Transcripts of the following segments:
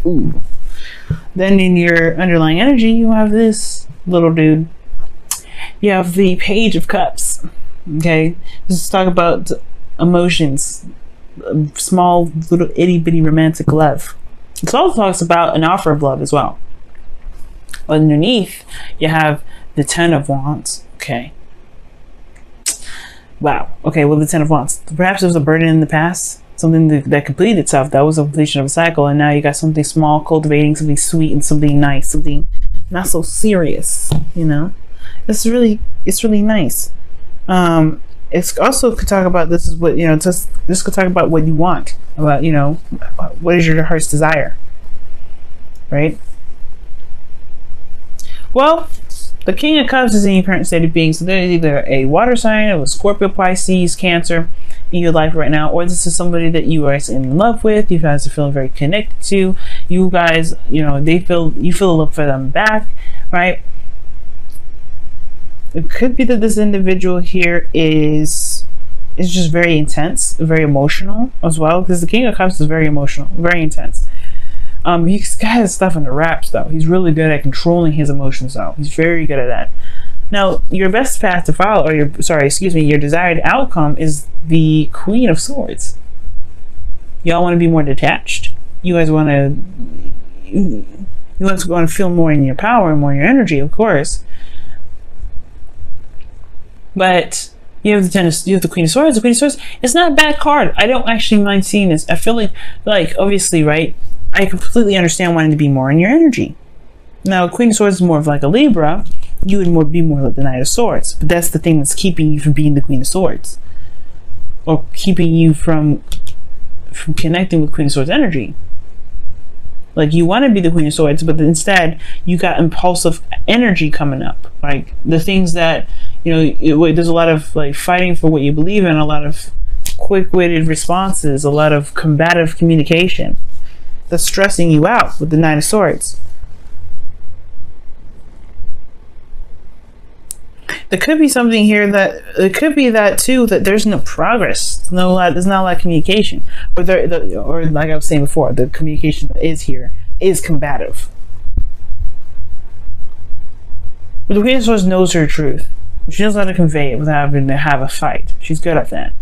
Ooh. Then in your underlying energy, you have this little dude. You have the Page of Cups. Okay, let's talk about emotions, small little itty bitty romantic love. It also talks about an offer of love as well. Underneath, you have the Ten of Wands. Okay. Wow. Okay, well, the Ten of Wands. Perhaps there was a burden in the past, something that completed itself. That was a completion of a cycle, and now you got something small, cultivating something sweet and something nice, something not so serious. You know, it's really nice. It's also could talk about this is what this could talk about what you want, about what is your heart's desire, right? Well, the King of Cups is in your current state of being, so there's either a water sign or a Scorpio, Pisces, Cancer in your life right now, or this is somebody that you are in love with, you guys are feeling very connected to, you guys, you feel a love for them back, right? It could be that this individual here is just very intense, very emotional as well, because the King of Cups is very emotional, very intense. He's got his stuff in the wraps though. He's really good at controlling his emotions though. He's very good at that. Now, your best path to follow, or your desired outcome is the Queen of Swords. Y'all want to be more detached. You guys want to feel more in your power and more in your energy, of course. But you have the Queen of Swords. The Queen of Swords, it's not a bad card. I don't actually mind seeing this. I feel like obviously, right? I completely understand wanting to be more in your energy. Now, Queen of Swords is more of like a Libra. You would be more like the Knight of Swords. But that's the thing that's keeping you from being the Queen of Swords, or keeping you from connecting with Queen of Swords energy. Like, you want to be the Queen of Swords, but instead you got impulsive energy coming up. Like the things that there's a lot of like fighting for what you believe in, a lot of quick-witted responses, a lot of combative communication that's stressing you out with the Nine of Swords. There could be something here that it could be that too, that there's no progress, there's not a lot of communication, or like I was saying before, the communication that is here is combative. But the Queen of Swords knows her truth. She knows how to convey it without having to have a fight. She's good at that.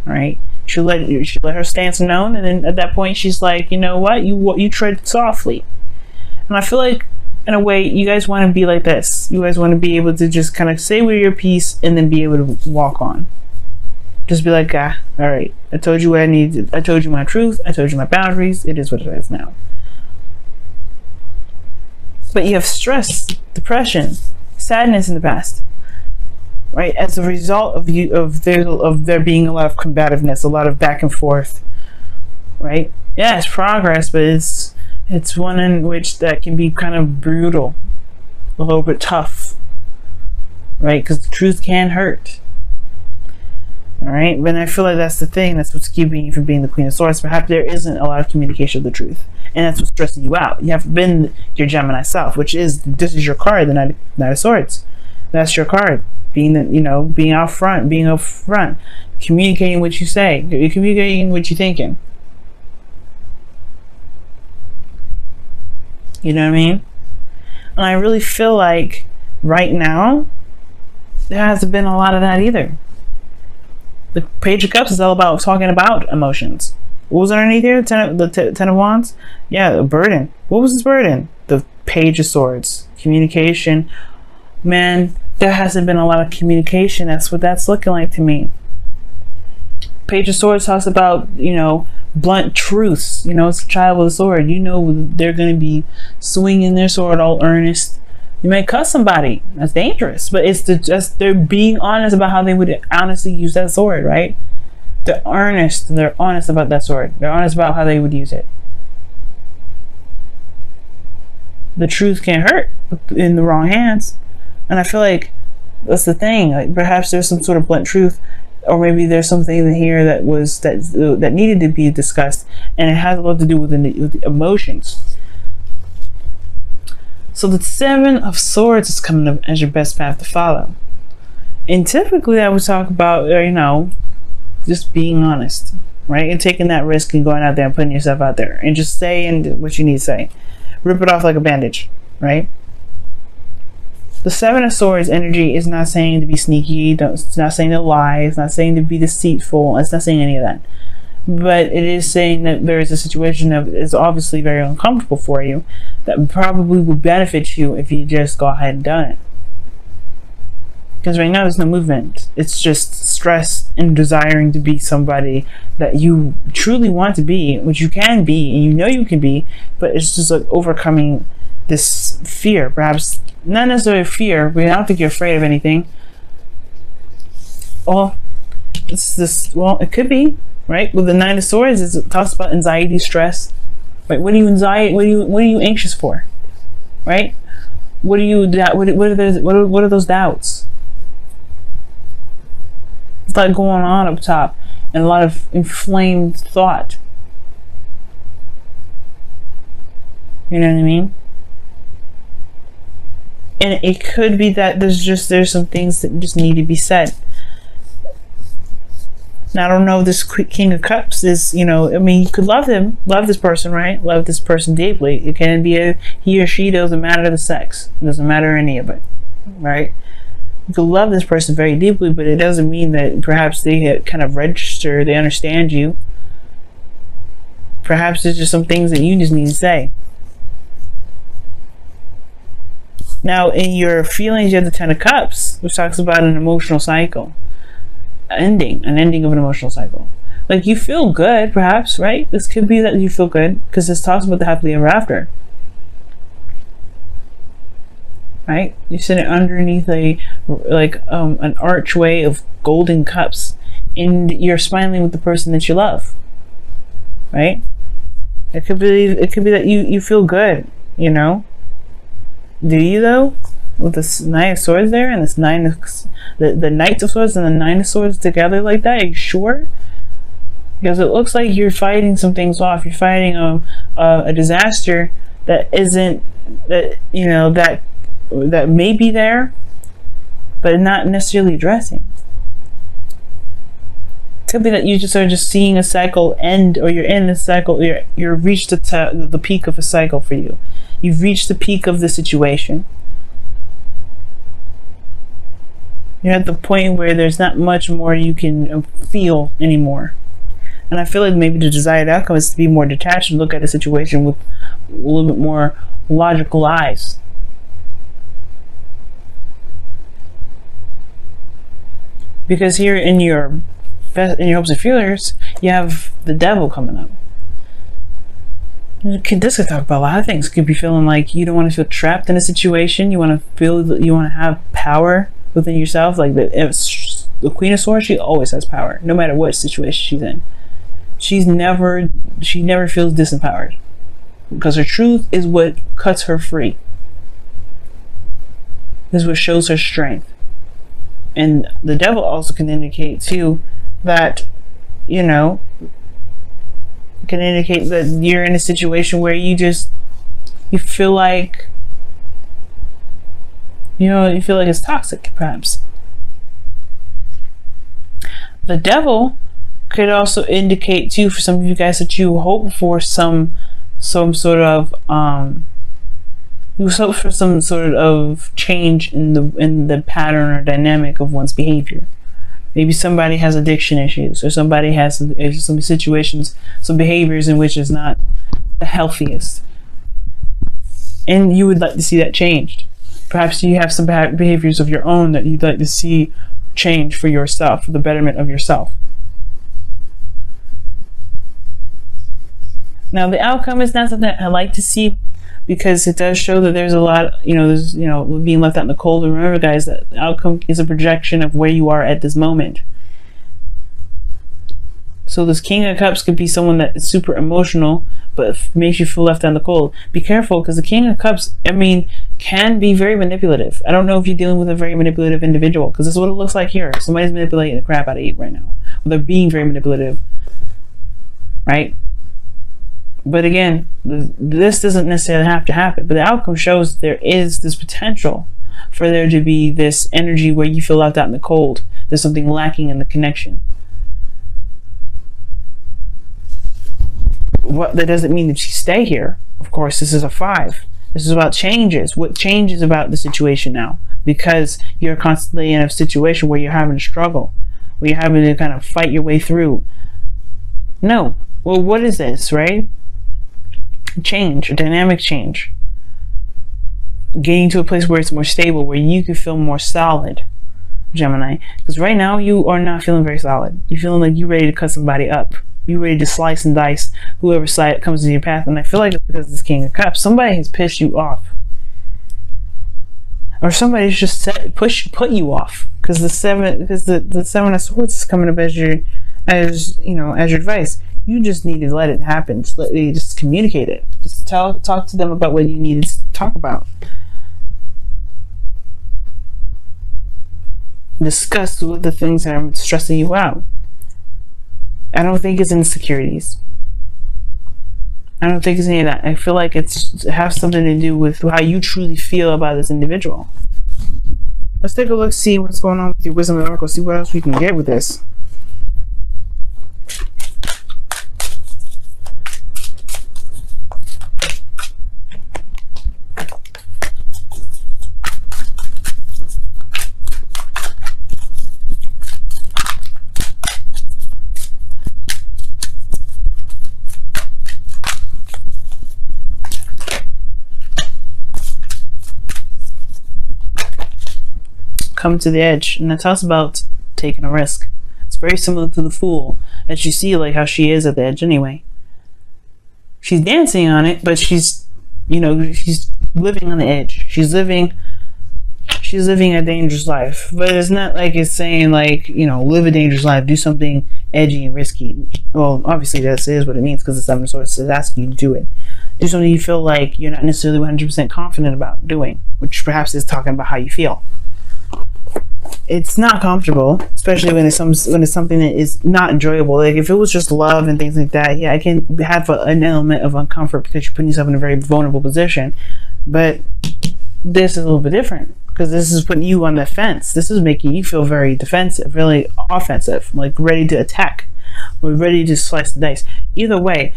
All right. She'll let her stance known, and then at that point, she's like, you know what? You tread softly. And I feel like, in a way, you guys want to be like this. You guys want to be able to just kind of say with your piece and then be able to walk on. Just be like, all right. I told you what I needed. I told you my truth. I told you my boundaries. It is what it is now. But you have stress, depression, sadness in the past. Right, as a result of there being a lot of combativeness, a lot of back and forth, right? Yeah, it's progress, but it's one in which that can be kind of brutal, a little bit tough, right? Because the truth can hurt. All right, but I feel like that's the thing. That's what's keeping you from being the Queen of Swords. Perhaps there isn't a lot of communication of the truth, and that's what's stressing you out. You have been your Gemini self, this is your card, the Knight of Swords. That's your card. Being out front, communicating what you say, communicating what you're thinking. You know what I mean? And I really feel like right now there hasn't been a lot of that either. The Page of Cups is all about talking about emotions. What was underneath here? The Ten of Wands? Yeah, a burden. What was this burden? The Page of Swords. Communication. Man, there hasn't been a lot of communication. That's what that's looking like to me. Page of Swords talks about, blunt truths. It's a child with a sword. They're going to be swinging their sword all earnest. You may cut somebody. That's dangerous. But it's they're being honest about how they would honestly use that sword, right? They're earnest. They're honest about that sword. They're honest about how they would use it. The truth can hurt in the wrong hands. And I feel like that's the thing. Like, perhaps there's some sort of blunt truth, or maybe there's something here that needed to be discussed, and it has a lot to do with the emotions. So the Seven of Swords is coming up as your best path to follow. And typically, I would talk about just being honest, right? And taking that risk and going out there and putting yourself out there and just saying what you need to say. Rip it off like a bandage, right? The Seven of Swords energy is not saying to be sneaky. It's not saying to lie. It's not saying to be deceitful. It's not saying any of that. But it is saying that there is a situation that is obviously very uncomfortable for you that probably would benefit you if you just go ahead and done it. Because right now there's no movement. It's just stress and desiring to be somebody that you truly want to be, which you can be and you know you can be, but it's just like overcoming this fear. Perhaps not necessarily fear, but I don't think you're afraid of anything. Well, it could be, right? With the Nine of Swords, it talks about anxiety, stress. Right? What are you anxious for? Right? What are those doubts? It's like going on up top and a lot of inflamed thought. You know what I mean? And it could be that there's some things that just need to be said. Now, I don't know, this King of Cups is, you could love this person, right? Love this person deeply. It can be he or she, doesn't matter the sex. It doesn't matter any of it, right? You could love this person very deeply, but it doesn't mean that perhaps they kind of register, they understand you. Perhaps there's just some things that you just need to say. Now, in your feelings, you have the Ten of Cups, which talks about an emotional cycle. An ending of an emotional cycle. Like, you feel good, perhaps, right? This could be that you feel good, because this talks about the happily ever after. Right? You're sitting underneath an archway of golden cups, and you're smiling with the person that you love. Right? It could be that you feel good, you know? Do you though? With this Nine of Swords there, and this the Knights of Swords and the Nine of Swords together like that, are you sure? Because it looks like you're fighting some things off. You're fighting a disaster that isn't, that may be there, but not necessarily addressing. It could be that you just are just seeing a cycle end, or you're in a cycle. You've reached the peak of a cycle for you. You've reached the peak of the situation. You're at the point where there's not much more you can feel anymore. And I feel like maybe the desired outcome is to be more detached and look at the situation with a little bit more logical eyes. Because here in your hopes and feelers, you have the Devil coming up. This could talk about a lot of things. Could be feeling like you don't want to feel trapped in a situation. You want to feel that you want to have power within yourself. Like the Queen of Swords, she always has power, no matter what situation she's in. She never feels disempowered, because her truth is what cuts her free. This is what shows her strength. And the Devil also can indicate too that, can indicate that you're in a situation where you feel like, you feel like it's toxic, perhaps. The Devil could also indicate too, for some of you guys, that you hope for some sort of change in the pattern or dynamic of one's behavior. Maybe somebody has addiction issues, or somebody has some situations, some behaviors in which is not the healthiest, and you would like to see that changed. Perhaps you have some bad behaviors of your own that you'd like to see change for yourself, for the betterment of yourself. Now, the outcome is not something I like to see, because it does show that there's a lot, there's, being left out in the cold. And remember, guys, that the outcome is a projection of where you are at this moment. So this King of Cups could be someone that is super emotional, but makes you feel left out in the cold. Be careful, because the King of Cups, can be very manipulative. I don't know if you're dealing with a very manipulative individual, because this is what it looks like here. Somebody's manipulating the crap out of you right now. They're being very manipulative, right? But again, this doesn't necessarily have to happen. But the outcome shows there is this potential for there to be this energy where you feel left out in the cold. There's something lacking in the connection. what that doesn't mean that you stay here. Of course, this is a 5. This is about changes. What changes about the situation now? Because you're constantly in a situation where you're having to struggle, where you're having to kind of fight your way through. No. Well, what is this, right? Change, a dynamic change. Getting to a place where it's more stable, where you can feel more solid, Gemini. Because right now you are not feeling very solid. You're feeling like you're ready to cut somebody up. You're ready to slice and dice whoever side comes in your path. And I feel like it's because this King of Cups. Somebody has pissed you off. Or somebody's just put you off. Because the Seven of Swords is coming up as your advice. You just need to let it happen. Just communicate it. Just talk to them about what you need to talk about. Discuss with the things that are stressing you out. I don't think it's insecurities. I don't think it's any of that. I feel like it has something to do with how you truly feel about this individual. Let's take a look, see what's going on with your wisdom and oracle, see what else we can get with this. Come to the edge, and that talks about taking a risk. It's very similar to the Fool, as you see, like how she is at the edge anyway. She's dancing on it, but she's living on the edge. She's living a dangerous life, but it's not like it's saying like, live a dangerous life, do something edgy and risky. Well, obviously that is what it means, because the Seven of Swords is asking you to do it. Do something you feel like you're not necessarily 100% confident about doing, which perhaps is talking about how you feel. It's not comfortable, especially when it's something that is not enjoyable. Like if it was just love and things like that, yeah, I can have an element of uncomfort because you're putting yourself in a very vulnerable position. But this is a little bit different, because this is putting you on the fence. This is making you feel very defensive, really offensive, like ready to attack, or ready to slice the dice. Either way,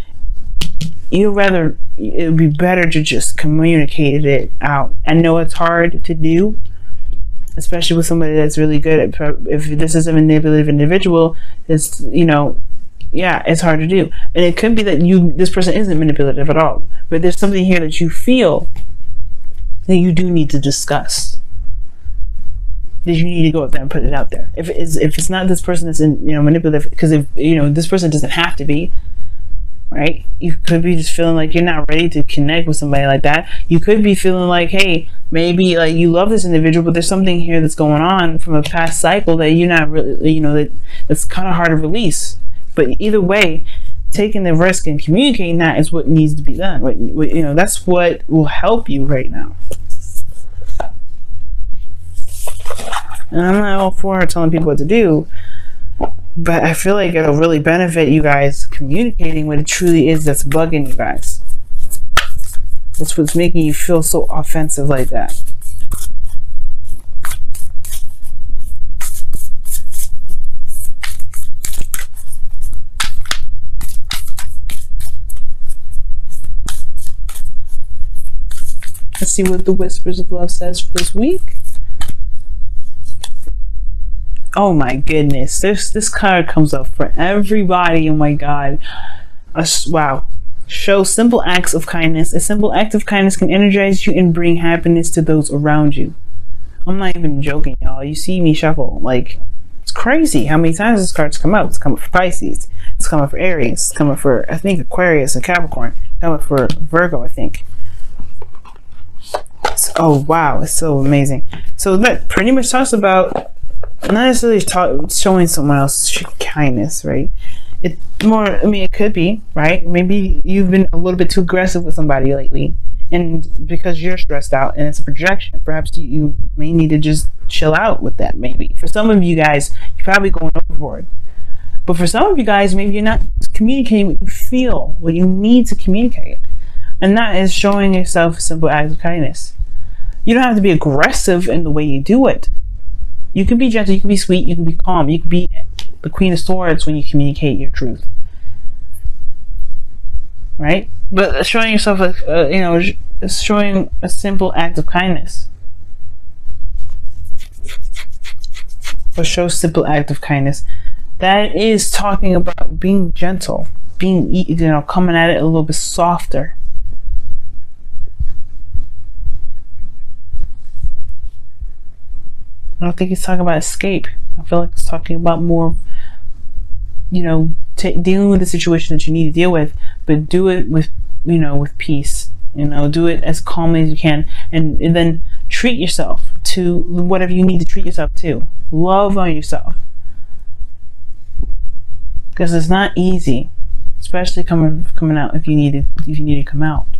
it would be better to just communicate it out. I know it's hard to do, especially with somebody that's really good at, if this is a manipulative individual, it's, it's hard to do. And it could be that this person isn't manipulative at all, but there's something here that you feel that you do need to discuss, that you need to go up there and put it out there. If it's not this person that's manipulative, because if this person doesn't have to be, right? You could be just feeling like you're not ready to connect with somebody like that. You could be feeling like, hey, maybe like you love this individual, but there's something here that's going on from a past cycle that you're not really, that's kind of hard to release. But either way, taking the risk and communicating that is what needs to be done. That's what will help you right now. And I'm not all for telling people what to do, but I feel like it'll really benefit you guys communicating what it truly is that's bugging you guys. That's what's making you feel so offensive like that. Let's see what the Whispers of Love says for this week. Oh my goodness, this card comes up for everybody. Oh my god. Wow. Show simple acts of kindness. A simple act of kindness can energize you and bring happiness to those around you. I'm not even joking, y'all. You see me shuffle. Like, it's crazy how many times this card's come up. It's come up for Pisces. It's come up for Aries. It's come up for, I think, Aquarius and Capricorn. It's come up for Virgo, I think. Oh wow, it's so amazing. So that pretty much talks about not necessarily showing someone else kindness, right? It could be, right? Maybe you've been a little bit too aggressive with somebody lately, and because you're stressed out and it's a projection, perhaps you may need to just chill out with that. Maybe for some of you guys, you're probably going overboard, but for some of you guys, maybe you're not communicating what you feel, what you need to communicate, and that is showing yourself a simple act of kindness. You don't have to be aggressive in the way you do it. You can be gentle, you can be sweet, you can be calm, you can be the Queen of Swords when you communicate your truth. right? But showing yourself showing a simple act of kindness, or show simple act of kindness, that is talking about being gentle, being, coming at it a little bit softer. I don't think he's talking about escape. I feel like it's talking about more, dealing with the situation that you need to deal with, but do it with, with peace. Do it as calmly as you can, and then treat yourself to whatever you need to treat yourself to. Love on yourself, because it's not easy, especially coming out if you need to come out.